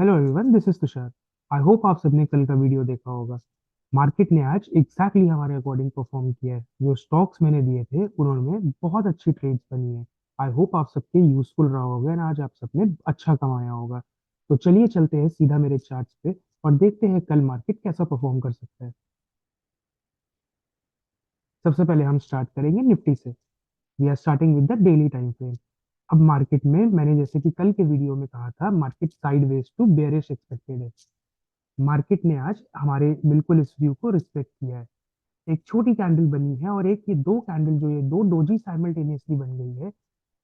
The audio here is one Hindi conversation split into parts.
Hello everyone, this is Tushar. I hope आप सबने कल का वीडियो देखा होगा। मार्केट ने आज एग्जैक्टली हमारे अकॉर्डिंग परफॉर्म किया है। जो स्टॉक्स मैंने दिए थे उन्होंने बहुत अच्छी ट्रेड्स बनी है। आई होप आप सबके यूजफुल रहा होगा और आज आप सबने अच्छा कमाया होगा। तो चलिए चलते हैं सीधा मेरे चार्ट्स पे और देखते हैं कल मार्केट कैसा परफॉर्म कर सकता है। सबसे पहले हम स्टार्ट करेंगे निफ्टी से। We are starting with the daily time frame. अब मार्केट में मैंने जैसे कि कल के वीडियो में कहा था, market sideways to bearish expected है। मार्केट ने आज हमारे बिल्कुल इस व्यू को रिस्पेक्ट किया है। एक छोटी कैंडल बनी है और एक ये दो कैंडल जो ये दो डोजी साइमल्टेनियसली बन गई है,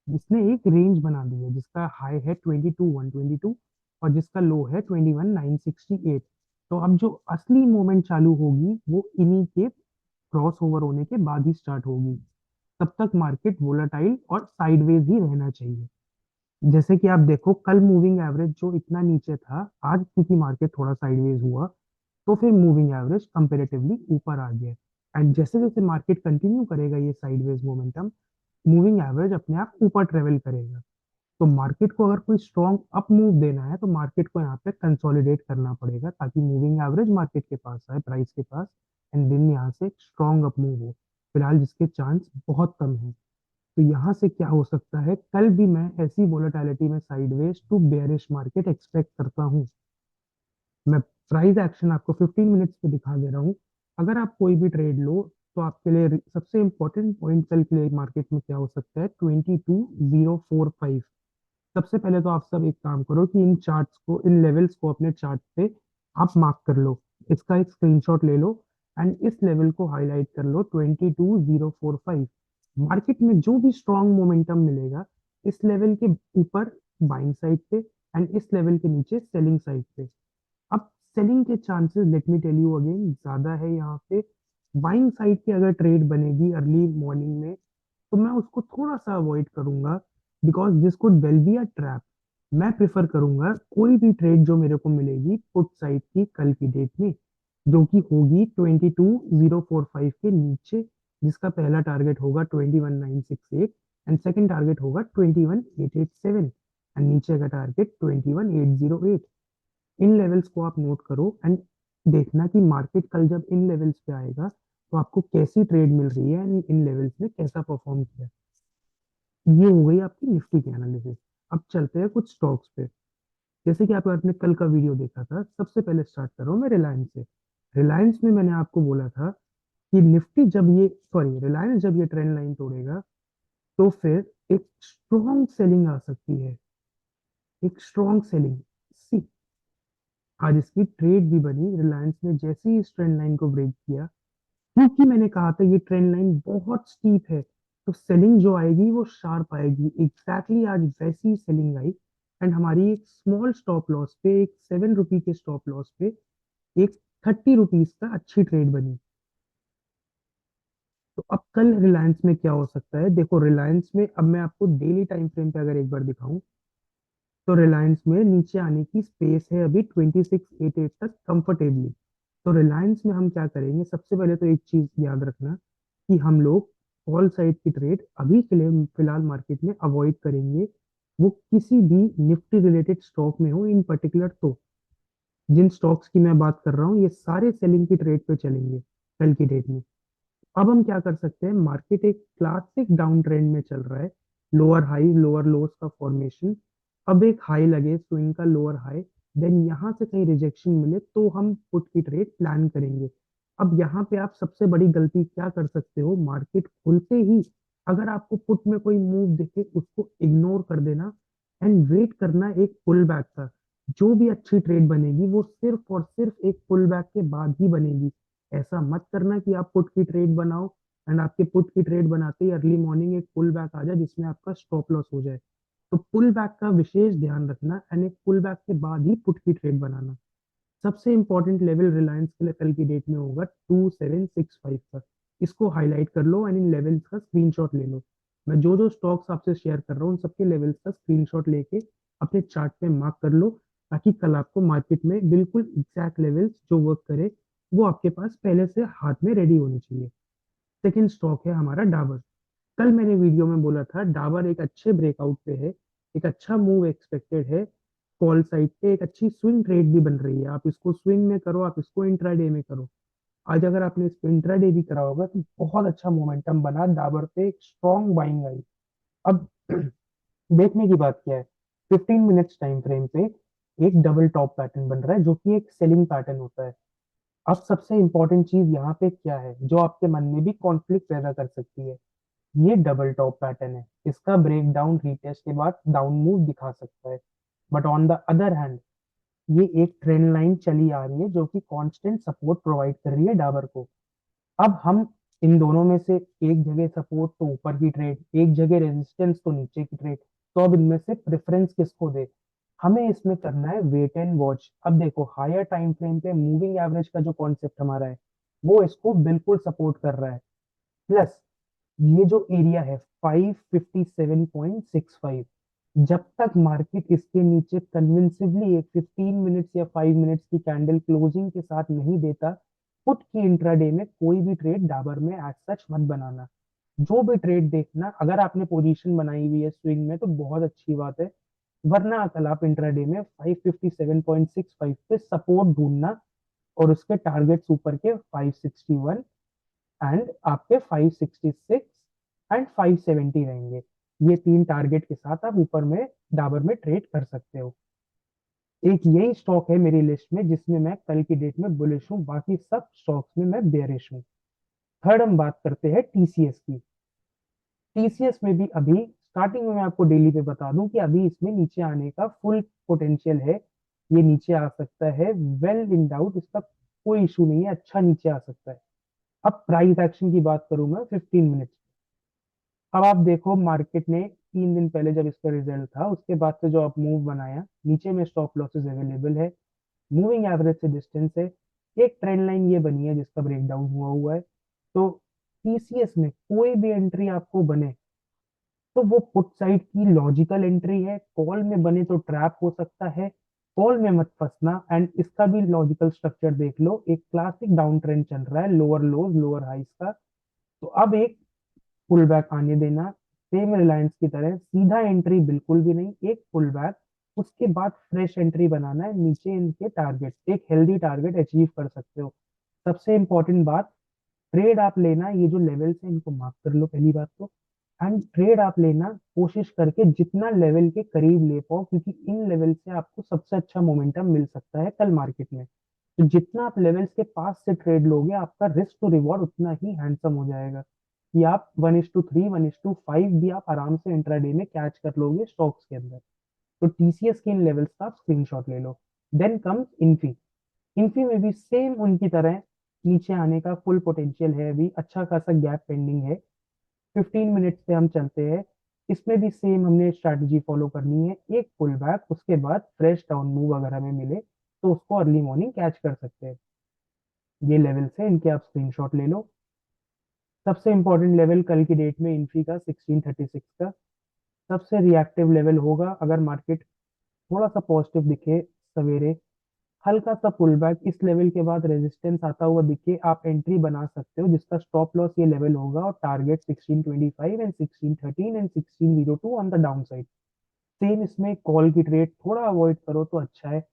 जिसने एक रेंज बना दी है जिसका हाई है 22,122 और जिसका लो है 21,968। तो अब जो असली मूवमेंट चालू होगी वो इन्हीं के क्रॉस ओवर होने के बाद ही स्टार्ट होगी। तब तक मार्केट वोलाटाइल और साइडवेज ही रहना चाहिए। जैसे कि आप देखो, कल मूविंग एवरेज जो इतना नीचे था, आज क्योंकि मार्केट थोड़ा साइडवेज हुआ तो फिर मूविंग एवरेज कंपेरेटिवली ऊपर आ गया। एंड जैसे जैसे मार्केट कंटिन्यू करेगा ये साइडवेज मोमेंटम, मूविंग एवरेज अपने आप ऊपर ट्रेवल करेगा। तो मार्केट को अगर कोई स्ट्रॉन्ग अप मूव देना है तो मार्केट को यहाँ पे कंसोलिडेट करना पड़ेगा ताकि मूविंग एवरेज मार्केट के पास आए, प्राइस के पास, एंड देन यहाँ से एक स्ट्रॉन्ग अप मूव हो। फिलहाल जिसके चांस बहुत कम है। तो यहाँ से क्या हो सकता है, कल भी मैं ऐसी वोलेटिलिटी में sideways to bearish market expect करता हूँ। मैं प्राइस एक्शन आपको 15 मिनट्स पे दिखा दे रहा हूँ। अगर आप कोई भी ट्रेड लो तो आपके लिए सबसे इंपॉर्टेंट पॉइंट कल के लिए मार्केट में क्या हो सकता है, 22,045। सबसे पहले तो आप सब एक काम करो कि इन चार्ट्स को, इन लेवल्स को अपने चार्ट पे आप मार्क कर लो। इसका एक स्क्रीनशॉट ले लो एंड इस लेवल को हाईलाइट कर लो, 22,045। मार्केट में जो भी स्ट्रॉन्ग मोमेंटम मिलेगा इस लेवल के ऊपर बाइंग साइड पे एंड इस लेवल के नीचे सेलिंग साइड पे। अब सेलिंग के chances, let me tell you again, ज्यादा है यहाँ पे। बाइंग साइड की अगर ट्रेड बनेगी अर्ली मॉर्निंग में तो मैं उसको थोड़ा सा अवॉइड करूंगा, because this could well be a trap. मैं प्रेफर करूंगा कोई भी ट्रेड जो मेरे को मिलेगी पुट साइड की कल की डेट में, जो कि होगी 22,045 के नीचे, जिसका पहला टारगेट होगा 21,968 एंड सेकंड टारगेट होगा 21,887 एंड नीचे का टारगेट 21,808। इन लेवल्स को आप नोट करो एंड देखना कि मार्केट कल जब इन लेवल्स पे आएगा तो आपको कैसी ट्रेड मिल रही है एंड इन लेवल्स में कैसा परफॉर्म किया। ये हो गई आपकी निफ्टी की एनालिसिस। अब चलते हैं कुछ स्टॉक्स पे। जैसे कि आपने कल का वीडियो देखा था, सबसे पहले स्टार्ट कर रहा हूँ मैं रिलायंस से। रिलायंस में मैंने आपको बोला था कि निफ्टी जब ये, सॉरी, रिलायंस जब ये ट्रेंड लाइन तोड़ेगा तो फिर एक स्ट्रॉन्ग सेलिंग आ सकती है। एक स्ट्रॉन्ग सेलिंग सी, आज इसकी ट्रेड भी बनी रिलायंस ने जैसे ही इस ट्रेंड लाइन को ब्रेक किया, क्योंकि मैंने कहा था ये ट्रेंड लाइन बहुत स्टीप है तो सेलिंग जो आएगी वो शार्प आएगी। एग्जैक्टली आज वैसी सेलिंग आई एंड हमारी एक स्मॉल स्टॉप लॉस पे, एक 7 रुपी के स्टॉप लॉस पे, एक 30 रुपीज का अच्छी ट्रेड बनी। तो अब कल रिलायंस में क्या हो सकता है, देखो रिलायंस में अब मैं आपको डेली टाइम फ्रेम पे अगर एक बार दिखाऊं तो रिलायंस में नीचे आने की स्पेस है अभी 2688 तक कंफर्टेबली। तो रिलायंस में हम क्या करेंगे, सबसे पहले तो एक चीज याद रखना कि हम लोग कॉल साइड की ट्रेड अभी के लिए फिलहाल मार्केट में अवॉइड करेंगे। वो किसी भी निफ्टी रिलेटेड स्टॉक में हो इन पर्टिकुलर। तो जिन स्टॉक्स की मैं बात कर रहा हूँ ये सारे सेलिंग की ट्रेड पे चलेंगे कल की डेट में। अब हम क्या कर सकते हैं, मार्केट एक क्लासिक डाउन ट्रेंड में चल रहा है। लोअर हाई लोअर लोस का फॉर्मेशन। अब एक हाई लगे स्विंग का लोअर हाई, देन यहाँ से कहीं रिजेक्शन मिले तो हम पुट की ट्रेड प्लान करेंगे। अब यहाँ पे आप सबसे बड़ी गलती क्या कर सकते हो, मार्केट खुलते ही अगर आपको पुट में कोई मूव दिखे उसको इग्नोर कर देना एंड वेट करना एक पुल बैक का। जो भी अच्छी ट्रेड बनेगी वो सिर्फ और सिर्फ एक पुल बैक के बाद ही बनेगी। ऐसा मत करना कि आप पुट की ट्रेड बनाओ एंड आपके पुट की ट्रेड बनाते ही अर्ली मॉर्निंग एक पुल बैक आ जाए जिसमें आपका स्टॉप लॉस हो जाए। तो पुल बैक का विशेष ध्यान रखना एंड एक पुल बैक के बाद ही पुट की ट्रेड बनाना। सबसे इंपॉर्टेंट लेवल रिलायंस के लिए कल की डेट में होगा 2765 का। इसको हाईलाइट कर लो एंड इन लेवल्स का स्क्रीनशॉट ले लो। मैं जो जो स्टॉक्स आपसे शेयर कर रहा हूँ उन सबके लेवल्स का स्क्रीनशॉट लेके अपने चार्ट पे मार्क कर लो, ताकि कल आपको मार्केट में बिल्कुल एग्जैक्ट लेवल्स जो वर्क करे वो आपके पास पहले से हाथ में रेडी होनी चाहिए। सेकेंड स्टॉक है हमारा डाबर। कल मैंने वीडियो में बोला था डाबर एक अच्छे ब्रेकआउट पे है, एक अच्छा मूव एक्सपेक्टेड है। कॉल साइड पे एक अच्छी स्विंग ट्रेड भी बन रही है। आप इसको स्विंग में करो, आप इसको इंट्राडे में करो। आज अगर आपने इसको इंट्राडे भी करा होगा तो बहुत अच्छा मोमेंटम बना, डाबर पे एक स्ट्रॉन्ग बाइंग आई। अब देखने की बात क्या है, 15 मिनट्स टाइम फ्रेम पे एक डबल टॉप पैटर्न बन रहा है जो कि एक सेलिंग पैटर्न होता है। अब सबसे इंपॉर्टेंट चीज यहाँ पे क्या है जो आपके मन में भी कॉन्फ्लिक्ट पैदा कर सकती है, ये डबल टॉप पैटर्न है, इसका ब्रेक डाउन रीटेस्ट के बाद डाउन मूव दिखा सकता है। But on the other hand ये एक ट्रेंड लाइन चली आ रही है जो कि कांस्टेंट सपोर्ट प्रोवाइड कर रही है डाबर को। अब हम इन दोनों में से एक जगह सपोर्ट तो ऊपर की ट्रेड, एक जगह रेजिस्टेंस तो नीचे की ट्रेड, तो अब इनमें से प्रेफरेंस किसको दे? हमें इसमें करना है वेट एंड वॉच। अब देखो हायर टाइम फ्रेम पे मूविंग एवरेज का जो कॉन्सेप्ट हमारा है वो इसको बिल्कुल सपोर्ट कर रहा है। प्लस ये जो एरिया है 557.65, जब तक मार्केट इसके नीचे कन्विंसिवली एक 15 मिनट्स या 5 मिनट्स की कैंडल क्लोजिंग के साथ नहीं देता, पुट की इंट्राडे में कोई भी ट्रेड डाबर में एज सच मत बनाना। जो भी ट्रेड देखना, अगर आपने पोजीशन बनाई हुई है स्विंग में तो बहुत अच्छी बात है, वरना कल आप इंट्राडे में 557.65 पे सपोर्ट ढूंढना और उसके टारगेट्स ऊपर के 561 एंड आपके 566 एंड 570 रहेंगे। ये तीन टारगेट के साथ आप ऊपर में डाबर में ट्रेड कर सकते हो। एक यही स्टॉक है मेरी लिस्ट में जिसमें मैं कल की डेट में बुलिश हूँ, बाकी सब स्टॉक्स में मैं बेयरिश हूँ। थर्ड हम बात करते हैं टीसीएस की। टीसीएस में भी अभी स्टार्टिंग में मैं आपको डेली पे बता दूं कि अभी इसमें नीचे आने का फुल पोटेंशियल है। ये नीचे आ सकता है, वेल इन डाउट, इसका कोई इशू नहीं है, अच्छा नीचे आ सकता है। अब प्राइस एक्शन की बात करूं मैं 15 मिनट्स। अब आप देखो मार्केट ने 3 दिन पहले जब इसका रिजल्ट था उसके बाद से जो आप मूव बनाया, नीचे में स्टॉप लॉसेस अवेलेबल है, मूविंग एवरेज से डिस्टेंस है, एक ट्रेंड लाइन ये बनी है जिसका ब्रेकडाउन हुआ हुआ है। तो टीसीएस में कोई भी एंट्री आपको बने तो वो पुट साइड की लॉजिकल एंट्री है, कॉल में बने तो ट्रैप हो सकता है, कॉल में मत फंसना। एंड इसका भी लॉजिकल स्ट्रक्चर देख लो, एक क्लासिक डाउन ट्रेंड चल रहा है, लोअर लोज लोअर हाइस का। तो अब एक पुल बैक आने देना, सेम रिलायंस की तरह सीधा एंट्री बिल्कुल भी नहीं, एक पुल बैक, उसके बाद फ्रेश एंट्री बनाना है नीचे इनके टारगेट, एक हेल्दी टारगेट अचीव कर सकते हो। सबसे इंपॉर्टेंट बात, ट्रेड आप लेना ये जो लेवल्स है इनको मार्क कर लो पहली बात तो। एंड ट्रेड आप लेना कोशिश करके जितना लेवल के करीब ले पाओ, क्योंकि इन लेवल से आपको सबसे अच्छा मोमेंटम मिल सकता है कल मार्केट में। तो जितना आप लेवल्स के पास से ट्रेड लोगे आपका रिस्क टू रिवॉर्ड उतना ही हैंडसम हो जाएगा, कि आप 1:3 1:5 भी आप आराम से इंट्राडे में कैच कर लोगे स्टॉक्स के अंदर। तो टीसीएस के इन लेवल्स का आप स्क्रीनशॉट ले लो। Then comes Infy. इन्फी में भी सेम उनकी तरह नीचे आने का फुल पोटेंशियल है, अभी अच्छा खासा गैप पेंडिंग है। 15 मिनट्स पे हम चलते हैं, इसमें भी सेम हमने स्ट्रैटेजी फॉलो करनी है, एक पुल बैक उसके बाद फ्रेश डाउन मूव अगर हमें मिले तो उसको अर्ली मॉर्निंग कैच कर सकते हैं। ये लेवल से इनके आप स्क्रीनशॉट ले लो। सबसे इंपॉर्टेंट लेवल कल की डेट में इन्फी का 1636 का सबसे रिएक्टिव लेवल होगा। अगर मार्केट थोड़ा सा पॉजिटिव दिखे सवेरे, हल्का सा पुल बैक इस लेवल के बाद रेजिस्टेंस आता हुआ दिखे, आप एंट्री बना सकते हो जिसका स्टॉप लॉस ये लेवल होगा और target 1625 and 1613 and 1602 on the down side. Same इसमें कॉल की ट्रेड थोड़ा अवॉइड करो तो अच्छा है।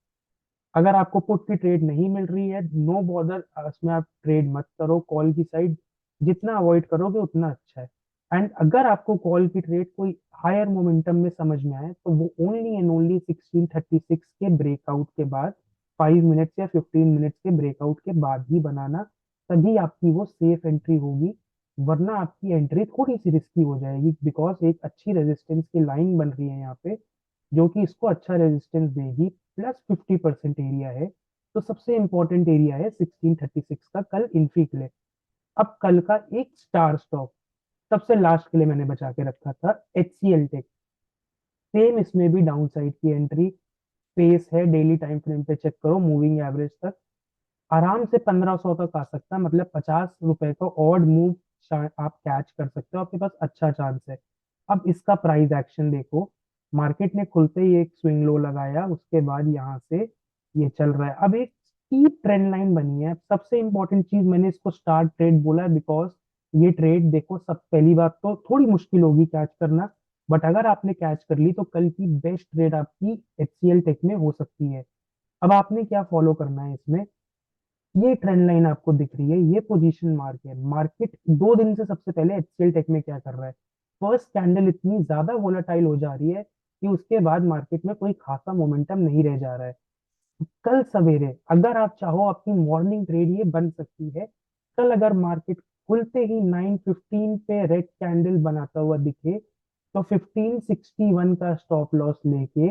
अगर आपको पुट की ट्रेड नहीं मिल रही है, नो बॉदर, इसमें आप ट्रेड मत करो कॉल की साइड, जितना अवॉइड करोगे उतना अच्छा है। एंड अगर आपको कॉल की ट्रेड कोई हायर मोमेंटम में समझ में आए तो वो ओनली एंड ओनली 1636 के ब्रेकआउट के बाद, 5 मिनट्स या 15 मिनट्स के ब्रेकआउट के बाद ही बनाना, तभी आपकी वो सेफ एंट्री होगी। वरना आपकी एंट्री थोड़ी सी रिस्की हो जाएगी, बिकॉज एक अच्छी रेजिस्टेंस की लाइन बन रही है यहाँ पे जो कि इसको अच्छा रेजिस्टेंस देगी, प्लस 50% एरिया है। तो सबसे इंपॉर्टेंट एरिया है 1636 का कल इन्फी के लिए। अब कल का एक स्टार स्टॉक सबसे लास्ट के लिए मैंने बचा के रखा था, एचसीएल टेक। सेम इसमें भी डाउन साइड की एंट्री फेस है, डेली टाइम फ्रेम पे चेक करो मूविंग एवरेज तक आराम से 1500 तक आ सकता है, मतलब 50 रुपए का ऑड मूव आप कैच कर सकते हो, आपके पास अच्छा चांस है। अब इसका प्राइस एक्शन देखो, मार्केट ने खुलते ही एक स्विंग लो लगाया, उसके बाद यहाँ से ये चल रहा है, अब एक स्टीप ट्रेंड लाइन बनी है। सबसे इंपॉर्टेंट चीज मैंने इसको स्टार ट्रेड बोला है बिकॉज ये ट्रेड देखो, सब पहली बात तो थोड़ी मुश्किल होगी कैच करना, बट अगर आपने कैच कर ली तो कल की बेस्ट ट्रेड आपकी एचसीएल टेक में हो सकती है। अब आपने क्या फॉलो करना है इसमें, ये ट्रेंड लाइन आपको दिख रही है, ये पोजीशन मार्क है। मार्केट 2 दिन से सबसे पहले एचसीएल टेक में क्या कर रहा है, फर्स्ट कैंडल इतनी ज्यादा वोलेटाइल हो जा रही है कि उसके बाद मार्केट में कोई खासा मोमेंटम नहीं रह जा रहा है। कल सवेरे अगर आप चाहो आपकी मॉर्निंग ट्रेड ये बन सकती है। कल अगर मार्केट खुलते ही 9:15 पे रेड कैंडल बनाता हुआ दिखे तो 1561 का स्टॉप लॉस लेके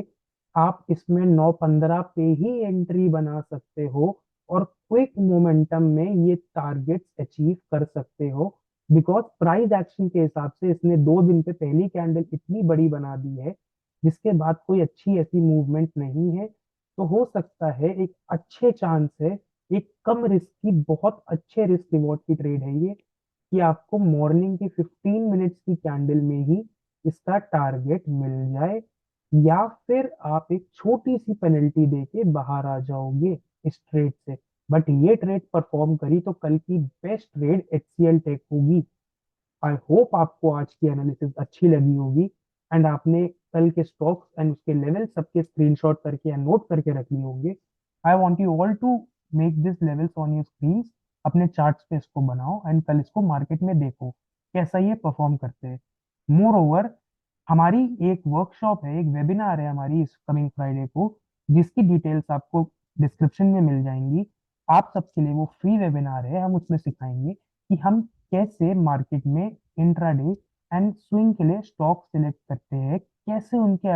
आप इसमें 9:15 पे ही एंट्री बना सकते हो और क्विक मोमेंटम में ये टारगेट्स अचीव कर सकते हो। बिकॉज प्राइस एक्शन के हिसाब से इसने 2 दिन पे पहली कैंडल इतनी बड़ी बना दी है जिसके बाद कोई अच्छी ऐसी मूवमेंट नहीं है। तो हो सकता है एक अच्छे चांस है, एक कम रिस्क की बहुत अच्छे रिस्क रिवॉर्ड की ट्रेड है ये, कि आपको मॉर्निंग की 15 मिनट्स की कैंडल में ही इसका टारगेट मिल जाए, या फिर आप एक छोटी सी पेनल्टी देके बाहर आ जाओगे इस ट्रेड से। बट ये ट्रेड परफॉर्म करी तो कल की बेस्ट ट्रेड एचसीएल टेक होगी। आई होप आपको आज की एनालिसिस अच्छी लगी होगी एंड आपने कल के स्टॉक्स एंड उसके लेवल सबके स्क्रीनशॉट करके या नोट करके रख लिए होंगे। I want you all to make this levels on your screens, अपने चार्ट्स पे इसको बनाओ एंड कल इसको मार्केट में देखो कैसा ये परफॉर्म करते हैं। मोर ओवर, हमारी एक वर्कशॉप है, एक वेबिनार है हमारी इस कमिंग फ्राइडे को, जिसकी डिटेल्स आपको डिस्क्रिप्शन में मिल जाएंगी। आप सबके लिए वो फ्री वेबिनार है। हम उसमें सिखाएंगे कि हम कैसे मार्केट में इंट्राडे एंड स्विंग के लिए स्टॉक सिलेक्ट करते हैं, कैसे उनके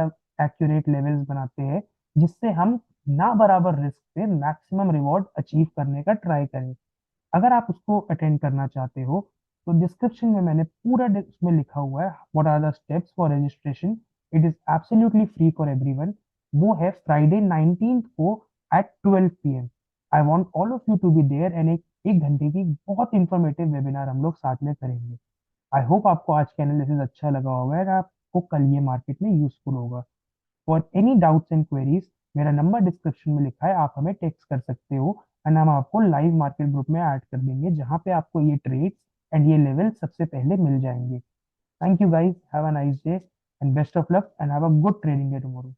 एक्यूरेट लेवल्स बनाते हैं जिससे हम ना बराबर रिस्क पे मैक्सिमम रिवॉर्ड अचीव करने का ट्राई करें। अगर आप उसको अटेंड करना चाहते हो तो डिस्क्रिप्शन में मैंने पूरा उसमें लिखा हुआ है what are the steps for registration. It is absolutely free for everyone. वो है फ्राइडे 19 को at 12 PM। I want all of you to be there and एक घंटे की बहुत इंफॉर्मेटिव वेबिनार हम लोग साथ में करेंगे। आई होप आपको आज का एनालिसिस अच्छा लगा होगा और आपको कल ये मार्केट में यूजफुल होगा। For any doubts and queries, मेरा नंबर डिस्क्रिप्शन में लिखा है, आप हमें टेक्स्ट कर सकते हो एंड हम आपको लाइव मार्केट ग्रुप में ऐड कर देंगे जहां पे आपको ये ट्रेड्स एंड ये लेवल सबसे पहले मिल जाएंगे। Thank you guys, have a nice day and best of luck and have a good trading day tomorrow.